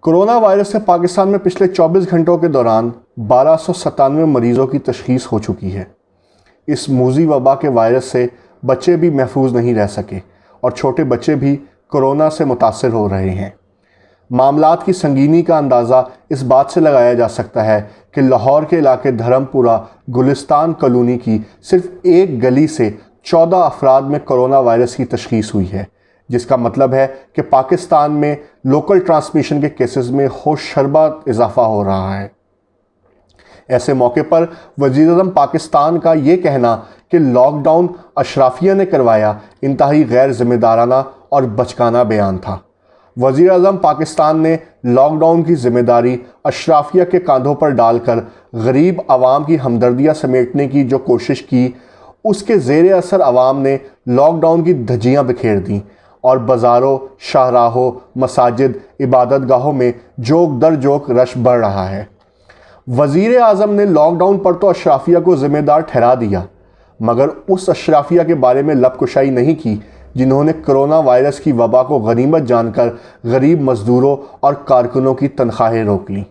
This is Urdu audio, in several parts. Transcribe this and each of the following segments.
کورونا وائرس سے پاکستان میں پچھلے 24 گھنٹوں کے دوران 1297 مریضوں کی تشخیص ہو چکی ہے۔ اس موذی وبا کے وائرس سے بچے بھی محفوظ نہیں رہ سکے اور چھوٹے بچے بھی کورونا سے متاثر ہو رہے ہیں۔ معاملات کی سنگینی کا اندازہ اس بات سے لگایا جا سکتا ہے کہ لاہور کے علاقے دھرم پورہ گلستان کالونی کی صرف ایک گلی سے 14 افراد میں کورونا وائرس کی تشخیص ہوئی ہے، جس کا مطلب ہے کہ پاکستان میں لوکل ٹرانسمیشن کے کیسز میں ہوشربا اضافہ ہو رہا ہے۔ ایسے موقع پر وزیر اعظم پاکستان کا یہ کہنا کہ لاک ڈاؤن اشرافیہ نے کروایا انتہائی غیر ذمہ دارانہ اور بچکانہ بیان تھا۔ وزیر اعظم پاکستان نے لاک ڈاؤن کی ذمہ داری اشرافیہ کے کاندھوں پر ڈال کر غریب عوام کی ہمدردیاں سمیٹنے کی جو کوشش کی، اس کے زیر اثر عوام نے لاک ڈاؤن کی دھجیاں بکھیر دیں اور بازاروں، شاہراہوں، مساجد، عبادت گاہوں میں جوک در جوک رش بڑھ رہا ہے۔ وزیر اعظم نے لاک ڈاؤن پر تو اشرافیہ کو ذمہ دار ٹھہرا دیا، مگر اس اشرافیہ کے بارے میں لب کشائی نہیں کی جنہوں نے کرونا وائرس کی وبا کو غنیمت جان کر غریب مزدوروں اور کارکنوں کی تنخواہیں روک لیں۔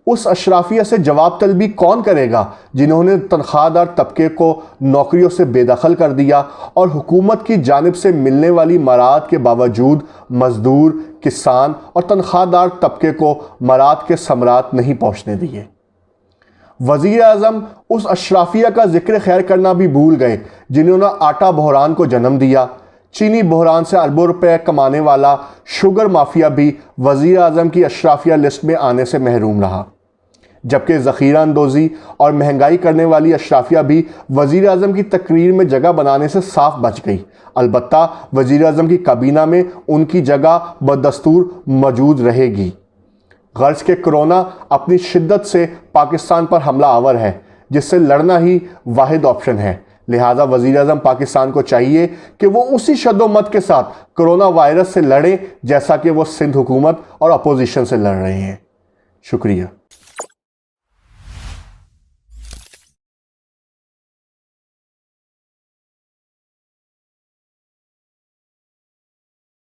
اس اشرافیہ سے جواب طلبی کون کرے گا جنہوں نے تنخواہ دار طبقے کو نوکریوں سے بے دخل کر دیا اور حکومت کی جانب سے ملنے والی مراعات کے باوجود مزدور، کسان اور تنخواہ دار طبقے کو مراعات کے ثمرات نہیں پہنچنے دیے۔ وزیر اعظم اس اشرافیہ کا ذکر خیر کرنا بھی بھول گئے جنہوں نے آٹا بحران کو جنم دیا۔ چینی بحران سے اربوں روپے کمانے والا شوگر مافیا بھی وزیر اعظم کی اشرافیہ لسٹ میں آنے سے محروم رہا، جبکہ ذخیرہ اندوزی اور مہنگائی کرنے والی اشرافیہ بھی وزیر اعظم کی تقریر میں جگہ بنانے سے صاف بچ گئی۔ البتہ وزیر اعظم کی کابینہ میں ان کی جگہ بدستور موجود رہے گی۔ غرض کہ کورونا اپنی شدت سے پاکستان پر حملہ آور ہے، جس سے لڑنا ہی واحد آپشن ہے۔ لہٰذا وزیر اعظم پاکستان کو چاہیے کہ وہ اسی شد و مت کے ساتھ کورونا وائرس سے لڑیں جیسا کہ وہ سندھ حکومت اور اپوزیشن سے لڑ رہے ہیں۔ شکریہ۔